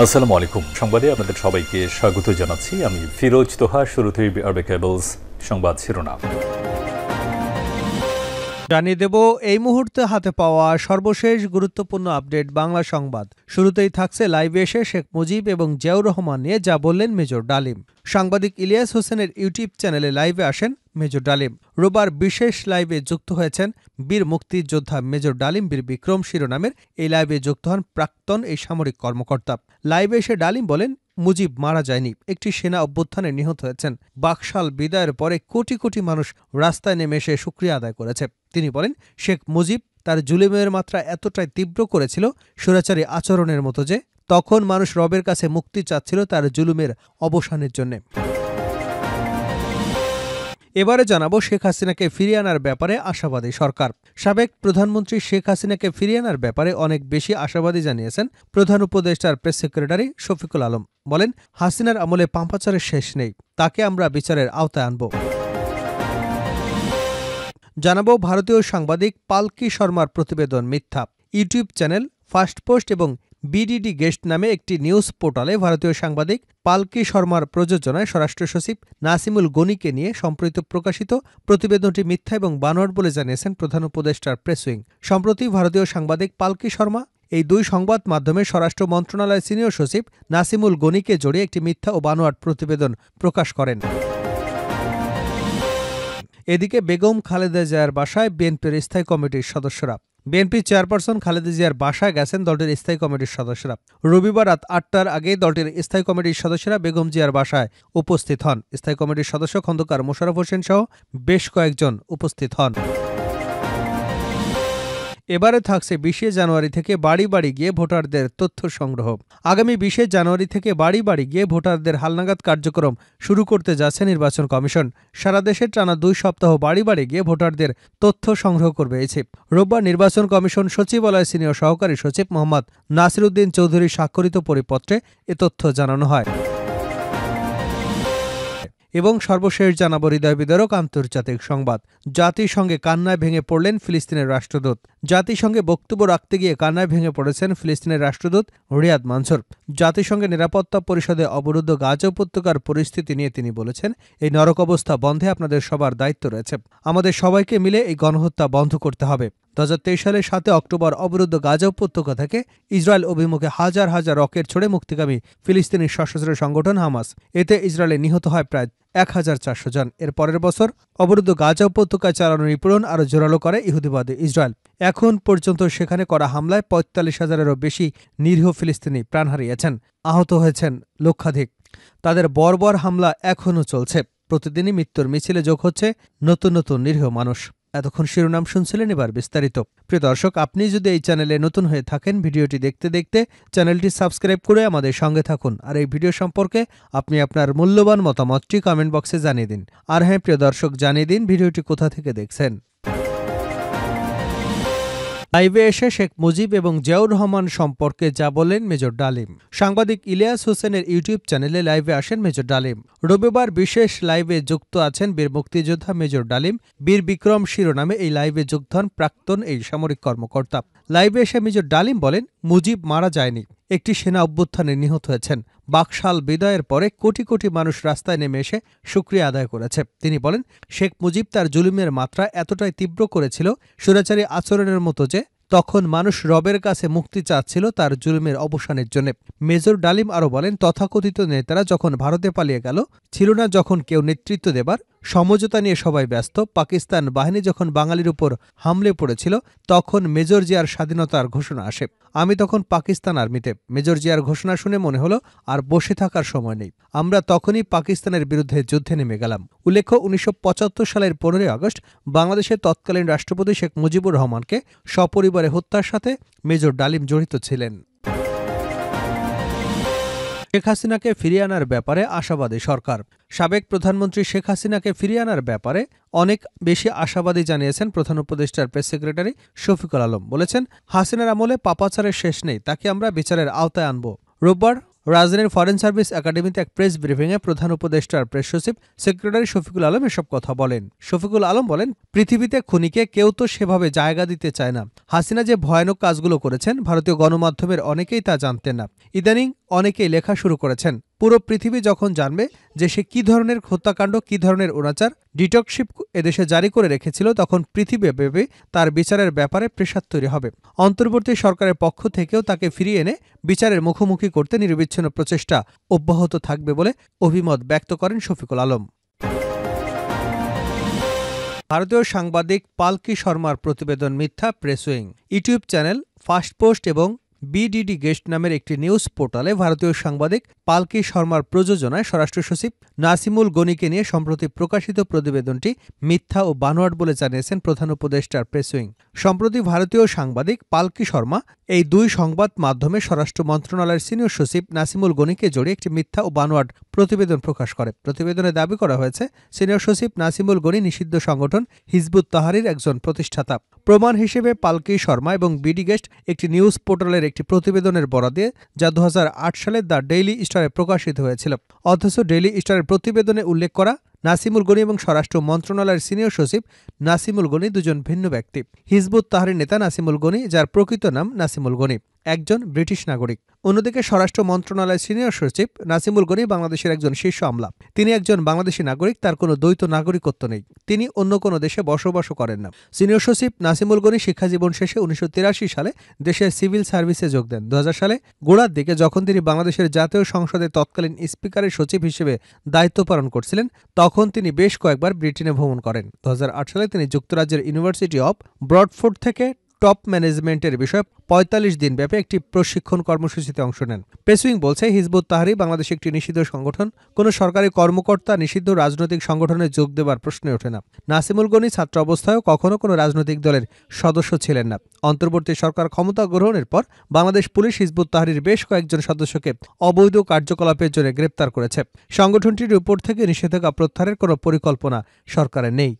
আসসালামু আলাইকুম। সংবাদে আপনাদের সবাইকে স্বাগত জানাচ্ছি। আমি ফিরোজ তোহা। শুরুতেই আরবে কেবলস সংবাদ শিরোনাম জানিয়ে দেব এই মুহূর্তে হাতে পাওয়া সর্বশেষ গুরুত্বপূর্ণ আপডেট বাংলা সংবাদ। শুরুতেই থাকছে লাইভে এসে শেখ মুজিব এবং জিয়াউর রহমান নিয়ে যা বললেন মেজর ডালিম। সাংবাদিক ইলিয়াস হোসেনের ইউটিউব চ্যানেলে লাইভে আসেন মেজর ডালিম। রোববার বিশেষ লাইভে যুক্ত হয়েছেন বীর মুক্তিযোদ্ধা মেজর ডালিম বীর বিক্রম শিরোনামের এই লাইভে যুক্ত হন প্রাক্তন এই সামরিক কর্মকর্তা। লাইভে এসে ডালিম বলেন, মুজিব মারা যায়নি, একটি সেনা অভ্যুত্থানে নিহত হয়েছেন। বাকশাল বিদায়ের পরে কোটি কোটি মানুষ রাস্তায় নেমে এসে শুকরিয়া আদায় করেছে। তিনি বলেন, শেখ মুজিব তার জুলুমের মাত্রা এতটাই তীব্র করেছিল, স্বৈরাচারী আচরণের মতো, যে তখন মানুষ রবের কাছে মুক্তি চাচ্ছিল তার জুলুমের অবসানের জন্য। এবারে জানাবো শেখ হাসিনাকে ফিরিয়ে আনার ব্যাপারে আশাবাদী সরকার। সাবেক প্রধানমন্ত্রী শেখ হাসিনাকে ফিরিয়ে আনার ব্যাপারে অনেক বেশি আশাবাদী জানিয়েছেন প্রধান উপদেষ্টার প্রেস সেক্রেটারি শফিকুল আলম। বলেন, হাসিনার আমলে পাম্পাচারের শেষ নেই, তাকে আমরা বিচারের আওতায় আনব। জানাবো ভারতীয় সাংবাদিক পালকি শর্মার প্রতিবেদন মিথ্যা। ইউটিউব চ্যানেল ফার্স্ট পোস্ট এবং বিডিডি গেস্ট নামে একটি নিউজ পোর্টালে ভারতীয় সাংবাদিক পালকি শর্মার প্রযোজনায় স্বরাষ্ট্র সচিব নাসিমুল গনিকে নিয়ে সম্প্রতি প্রকাশিত প্রতিবেদনটি মিথ্যা এবং বানোয়াট বলে জানিয়েছেন প্রধান উপদেষ্টার প্রেস উইং। সম্প্রতি ভারতীয় সাংবাদিক পালকি শর্মা এই দুই সংবাদ মাধ্যমে স্বরাষ্ট্র মন্ত্রণালয়ের সিনিয়র সচিব নাসিমুল গনিকে জড়িয়ে একটি মিথ্যা ও বানোয়াট প্রতিবেদন প্রকাশ করেন। এদিকে বেগম খালেদা জিয়ার বাসায় বিএনপির স্থায়ী কমিটির সদস্যরা। বিএনপি চেয়ারপারসন খালেদা জিয়ার বাসায় গেছেন দলটির স্থায়ী কমিটির সদস্যরা। রবিবার রাত ৮টার আগে দলটির স্থায়ী কমিটির সদস্যরা বেগম জিয়ার বাসায় উপস্থিত হন। স্থায়ী কমিটির সদস্য খন্দকার মোশাররফ হোসেন সহ বেশ কয়েকজন উপস্থিত হন। এবারে থাকছে ২০ জানুয়ারি থেকে বাড়ি বাড়ি গিয়ে ভোটারদের তথ্য সংগ্রহ। আগামী ২০ জানুয়ারি থেকে বাড়ি বাড়ি গিয়ে ভোটারদের হালনাগাদ কার্যক্রম শুরু করতে যাচ্ছে নির্বাচন কমিশন। সারা দেশে টানা ২ সপ্তাহ বাড়ি বাড়ি গিয়ে ভোটারদের তথ্য সংগ্রহ করবে এসে। রোববার নির্বাচন কমিশন সচিবালয়ের সিনিয়র সহকারী সচিব মোহাম্মদ নাসিরউদ্দিন চৌধুরী স্বাক্ষরিত পরিপত্রে এ তথ্য জানানো হয়। এবং সর্বশেষ জানাবো হৃদয় বিদারক আন্তর্জাতিক সংবাদ। জাতিসংঘে কান্নায় ভেঙে পড়লেন ফিলিস্তিনের রাষ্ট্রদূত। জাতিসংঘে বক্তব্য রাখতে গিয়ে কান্নায় ভেঙে পড়েছেন ফিলিস্তিনের রাষ্ট্রদূত রিয়াদ মানসুর। জাতিসংঘের নিরাপত্তা পরিষদে অবরুদ্ধ গাজা উপত্যকার পরিস্থিতি নিয়ে তিনি বলেছেন, এই নরক অবস্থা বন্ধে আপনাদের সবার দায়িত্ব রয়েছে। আমাদের সবাইকে মিলে এই গণহত্যা বন্ধ করতে হবে। ২০২৩ সালের ৭ অক্টোবর অবরুদ্ধ গাজা উপত্যকা থেকে ইসরায়েল অভিমুখে হাজার হাজার রকেট ছড়ে মুক্তিকামী ফিলিস্তিনি সশস্ত্র সংগঠন হামাস। এতে ইসরায়েলে নিহত হয় প্রায় ১,৪০০ জন। এর পরের বছর অবরুদ্ধ গাজা উপত্যকায় চালানো নিপীড়ন আরও জোরালো করে ইহুদিবাদী ইসরায়েল। এখন পর্যন্ত সেখানে করা হামলায় ৪৫,০০০-এরও বেশি নিরীহ ফিলিস্তিনি প্রাণ হারিয়েছেন, আহত হয়েছেন লক্ষাধিক। তাদের বর্বর হামলা এখনও চলছে। প্রতিদিনই মৃত্যুর মিছিলে যোগ হচ্ছে নতুন নতুন নিরীহ মানুষ। এতক্ষণ শিরোনাম শুনছিলেন, এবার বিস্তারিত। প্রিয় দর্শক, আপনি যদি এই চ্যানেলে নতুন হয়ে থাকেন, ভিডিওটি দেখতে দেখতে চ্যানেলটি সাবস্ক্রাইব করে আমাদের সঙ্গে থাকুন। আর এই ভিডিও সম্পর্কে আপনি আপনার মূল্যবান মতামতটি কমেন্ট বক্সে জানিয়ে দিন। আর হ্যাঁ প্রিয় দর্শক, জানিয়ে দিন ভিডিওটি কোথা থেকে দেখছেন। লাইভে এসে শেখ মুজিব এবং জিয়াউর রহমান সম্পর্কে যা বললেন মেজর ডালিম। সাংবাদিক ইলিয়াস হোসেনের ইউটিউব চ্যানেলে লাইভে আসেন মেজর ডালিম। রবিবার বিশেষ লাইভে যুক্ত আছেন বীর মুক্তিযোদ্ধা মেজর ডালিম। বীর বিক্রম শিরোনামে এই লাইভে যুক্ত হন প্রাক্তন এই সামরিক কর্মকর্তা। লাইভে এসে মেজর ডালিম বলেন, মুজিব মারা যায়নি, একটি সেনা অভ্যুত্থানে নিহত হয়েছেন। বাকশাল বিদায়ের পরে কোটি কোটি মানুষ রাস্তায় নেমে এসে শুকরিয়া আদায় করেছে। তিনি বলেন, শেখ মুজিব তার জুলুমের মাত্রা এতটাই তীব্র করেছিল, স্বৈরাচারী আচরণের মতো, যে তখন মানুষ রবের কাছে মুক্তি চাচ্ছিল তার জুলুমের অবসানের জন্য। মেজর ডালিম আরও বলেন, তথাকথিত নেতারা যখন ভারতে পালিয়ে গেল, ছিল না যখন কেউ নেতৃত্ব দেবার, সমঝোতা নিয়ে সবাই ব্যস্ত। পাকিস্তান বাহিনী যখন বাঙালির উপর হামলে পড়েছিল, তখন মেজর জিয়ার স্বাধীনতার ঘোষণা আসে। আমি তখন পাকিস্তান আর্মিতে। মেজর জিয়ার ঘোষণা শুনে মনে হলো আর বসে থাকার সময় নেই। আমরা তখনই পাকিস্তানের বিরুদ্ধে যুদ্ধে নেমে গেলাম। উল্লেখ্য, ১৯৭৫ সালের ১৫ আগস্ট বাংলাদেশের তৎকালীন রাষ্ট্রপতি শেখ মুজিবুর রহমানকে সপরিবারে হত্যার সাথে মেজর ডালিম জড়িত ছিলেন। শেখ হাসিনাকে ফিরিয়ে আনার ব্যাপারে আশাবাদী সরকার। সাবেক প্রধানমন্ত্রী শেখ হাসিনাকে ফিরিয়ে আনার ব্যাপারে অনেক বেশি আশাবাদী জানিয়েছেন প্রধান উপদেষ্টার প্রেস সেক্রেটারি শফিকুল আলম। বলেছেন, হাসিনার আমলে পাপাচারের শেষ নেই, তাকে আমরা বিচারের আওতায় আনব। রোববার রাজধানীর ফরেন সার্ভিস একাডেমিতে এক প্রেস ব্রিফিংয়ে প্রধান উপদেষ্টার প্রেস সচিব সেক্রেটারি শফিকুল আলম এসব কথা বলেন। শফিকুল আলম বলেন, পৃথিবীতে খুনিকে কেউ তো সেভাবে জায়গা দিতে চায় না। হাসিনা যে ভয়ানক কাজগুলো করেছেন, ভারতীয় গণমাধ্যমের অনেকেই তা জানতেন না। ইদানিং অনেকেই লেখা শুরু করেছেন। পুরো পৃথিবী যখন জানবে যে সে কী ধরনের হত্যাকাণ্ড, কী ধরনের অনাচার ডিটকশিপ এদেশে জারি করে রেখেছিল, তখন পৃথিবীব্যাপী তার বিচারের ব্যাপারে প্রেসার তৈরি হবে। অন্তর্বর্তী সরকারের পক্ষ থেকেও তাকে ফিরিয়ে এনে বিচারের মুখোমুখি করতে নিরবিচ্ছিন্ন প্রচেষ্টা অব্যাহত থাকবে বলে অভিমত ব্যক্ত করেন শফিকুল আলম। ভারতীয় সাংবাদিক পালকি শর্মার প্রতিবেদন মিথ্যা, press wing. YouTube channel first post এবং বিডিডি গেস্ট নামের একটি নিউজ পোর্টালে ভারতীয় সাংবাদিক পালকি শর্মার প্রযোজনায় স্বরাষ্ট্র সচিব নাসিমুল গনিকে নিয়ে সম্প্রতি প্রকাশিত প্রতিবেদনটি মিথ্যা ও বানোয়াট বলে জানিয়েছেন প্রধান উপদেষ্টার প্রেস উইং। সম্প্রতি ভারতীয় সাংবাদিক পালকি শর্মা এই দুই সংবাদ মাধ্যমে স্বরাষ্ট্র মন্ত্রণালয়ের সিনিয়র সচিব নাসিমুল গনিকে জড়িয়ে একটি মিথ্যা ও বানোয়াট প্রতিবেদন প্রকাশ করে। প্রতিবেদনে দাবি করা হয়েছে, সিনিয়র সচিব নাসিমুল গনি নিষিদ্ধ সংগঠন হিজবুত তাহরির একজন প্রতিষ্ঠাতা। প্রমাণ হিসেবে পালকি শর্মা এবং বিডি গেস্ট একটি নিউজ পোর্টালের একটি প্রতিবেদনের বরাতে যা 2008 সালে দ্য ডেইলি স্টারে প্রকাশিত হয়েছিল। অথচ ডেইলি স্টারের প্রতিবেদনে উল্লেখ করা নাসিমুল গনি এবং স্বরাষ্ট্র মন্ত্রণালয়ের সিনিয়র সচিব নাসিমুল গনি দুজন ভিন্ন ব্যক্তি। হিজবুত তাহরির নেতা নাসিমুল গনি, যার প্রকৃত নাম নাসিমুল গনি, একজন ব্রিটিশ নাগরিক। অন্যদিকে স্বরাষ্ট্র মন্ত্রণালয়ের সিনিয়র সচিব নাসিমুল গনি বাংলাদেশের একজন শীর্ষ আমলা। তিনি একজন বাংলাদেশী নাগরিক, তার কোনো দ্বৈত নাগরিকত্ব নেই, তিনি অন্য কোনো দেশে বসবাস করেন না। সিনিয়র সচিব নাসিমুল গনি শিক্ষাজীবন শেষে 1983 সালে দেশের সিভিল সার্ভিসে যোগ দেন। 2000 সালে গোড়ার দিকে যখন তিনি বাংলাদেশের জাতীয় সংসদের তৎকালীন স্পিকারের সচিব হিসেবে দায়িত্ব পালন করছিলেন, তখন তিনি বেশ কয়েকবার ব্রিটেনে ভ্রমণ করেন। 2008 সালে তিনি যুক্তরাজ্যের ইউনিভার্সিটি অব ব্রডফোর্ড থেকে টপ ম্যানেজমেন্টের বিষয়ে 45 দিন ব্যাপী একটি প্রশিক্ষণ কর্মসূচিতে অংশ নেন। প্রেসউইং বলছে, হিজবুত তাহরির বাংলাদেশে একটি নিষিদ্ধ সংগঠন। কোনো সরকারি কর্মকর্তা নিষিদ্ধ রাজনৈতিক সংগঠনে যোগ দেবার প্রশ্নই ওঠে না। নাসিমুল গনি ছাত্র অবস্থায়ও কখনো কোনো রাজনৈতিক দলের সদস্য ছিলেন না। অন্তর্বর্তী সরকার ক্ষমতা গ্রহণের পর বাংলাদেশ পুলিশ হিজবুত তাহরির বেশ কয়েকজন সদস্যকে অবৈধ কার্যকলাপের জন্য গ্রেপ্তার করেছে। সংগঠনটির উপর থেকে নিষেধাজ্ঞা প্রত্যাহারের কোনো পরিকল্পনা সরকারের নেই।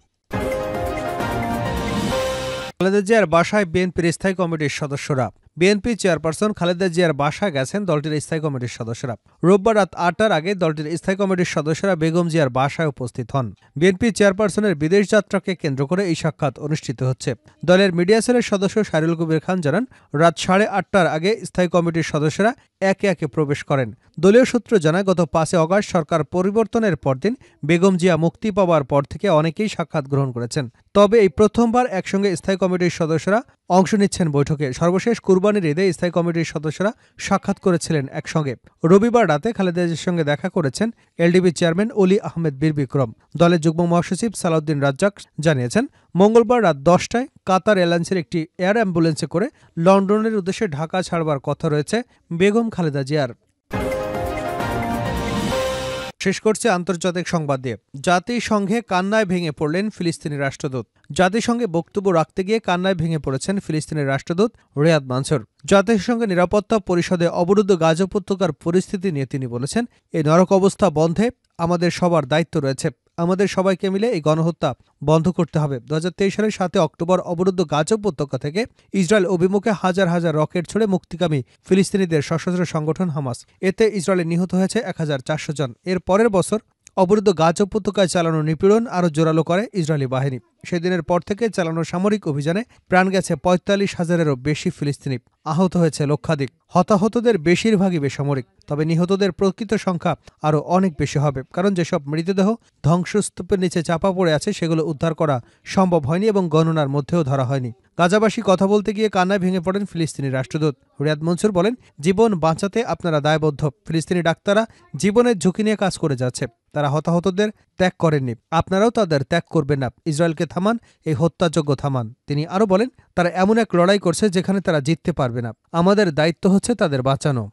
খালেদা জিয়ার বাসায় বিএনপির স্থায়ী কমিটির সদস্যরা। বিএনপি চেয়ারপারসন খালেদা জিয়ার বাসায় গেছেন দলটির স্থায়ী কমিটির সদস্যরা। রোববার রাত 8টার আগে দলটির স্থায়ী কমিটির সদস্যরা বেগম জিয়ার বাসায় উপস্থিত হন। বিএনপি চেয়ারপারসনের বিদেশ যাত্রাকে কেন্দ্র করে এই সাক্ষাৎ অনুষ্ঠিত হচ্ছে। দলের মিডিয়া সেলের সদস্য শাহরুল কবির খান জানান, রাত 8:30টার আগে স্থায়ী কমিটির সদস্যরা একে একে প্রবেশ করেন। দলীয় সূত্র জানায়, গত 5 আগস্ট সরকার পরিবর্তনের পরদিন বেগম জিয়া মুক্তি পাওয়ার পর থেকে অনেকেই সাক্ষাৎ গ্রহণ করেছেন। তবে এই প্রথমবার একসঙ্গে স্থায়ী কমিটির সদস্যরা অংশ নিচ্ছেন বৈঠকে। সর্বশেষ কুরবানির ঈদে স্থায়ী কমিটির সদস্যরা সাক্ষাৎ করেছিলেন একসঙ্গে। রবিবার রাতে খালেদা জিয়ার সঙ্গে দেখা করেছেন এলডিবি চেয়ারম্যান অলি আহমেদ বীর বিক্রম। দলের যুগ্ম মহাসচিব সালাউদ্দিন রাজ্জাক জানিয়েছেন, মঙ্গলবার রাত 10টায় কাতার এয়ারলাইন্সের একটি এয়ার অ্যাম্বুলেন্সে করে লন্ডনের উদ্দেশ্যে ঢাকা ছাড়বার কথা রয়েছে বেগম খালেদা জিয়ার। শেষ করছে আন্তর্জাতিক সংবাদ দিয়ে। জাতিসংঘে কান্নায় ভেঙে পড়লেন ফিলিস্তিনি রাষ্ট্রদূত। জাতিসংঘে বক্তব্য রাখতে গিয়ে কান্নায় ভেঙে পড়েছেন ফিলিস্তিনের রাষ্ট্রদূত রিয়াদ মানসুর। জাতিসংঘের নিরাপত্তা পরিষদে অবরুদ্ধ গাজা উপত্যকার পরিস্থিতি নিয়ে তিনি বলেছেন, এই নরক অবস্থা বন্ধে আমাদের সবার দায়িত্ব রয়েছে। আমাদের সবাইকে মিলে এই গণহত্যা বন্ধ করতে হবে। 2023 সালের 7 অক্টোবর অবরুদ্ধ গাজা উপত্যকা থেকে ইসরায়েল অভিমুখে হাজার হাজার রকেট ছুড়ে মুক্তিকামী ফিলিস্তিনিদের সশস্ত্র সংগঠন হামাস। এতে ইসরায়েলে নিহত হয়েছে 1400 জন। এর পরের বছর অবরুদ্ধ গাজা উপত্যকায় চালানো নিপীড়ন আরও জোরালো করে ইসরায়েলি বাহিনী। সেদিনের পর থেকে চালানো সামরিক অভিযানে প্রাণ গেছে 45,000-এরও বেশি ফিলিস্তিনি, আহত হয়েছে লক্ষাধিক। হতাহতদের বেশিরভাগই বেসামরিক, তবে নিহতদের প্রকৃত সংখ্যা আরও অনেক বেশি হবে, কারণ যেসব মৃতদেহ ধ্বংসস্তূপের নিচে চাপা পড়ে আছে সেগুলো উদ্ধার করা সম্ভব হয়নি এবং গণনার মধ্যেও ধরা হয়নি। গাজাবাসী কথা বলতে গিয়ে কান্নায় ভেঙে পড়েন ফিলিস্তিনি রাষ্ট্রদূত রিয়াদ মানসুর। বলেন, জীবন বাঁচাতে আপনারা দায়বদ্ধ। ফিলিস্তিনি ডাক্তাররা জীবনের ঝুঁকি নিয়ে কাজ করে যাচ্ছে, তারা হতাহতদের ত্যাগ করেননি, আপনারাও তাদের ত্যাগ করবেন না। ইসরায়েলকে থামান, এই হত্যাযজ্ঞ থামান। তিনি আরও বলেন, তারা এমন এক লড়াই করছে যেখানে তারা জিততে পারবে না। আমাদের দায়িত্ব হচ্ছে তাদের বাঁচানো।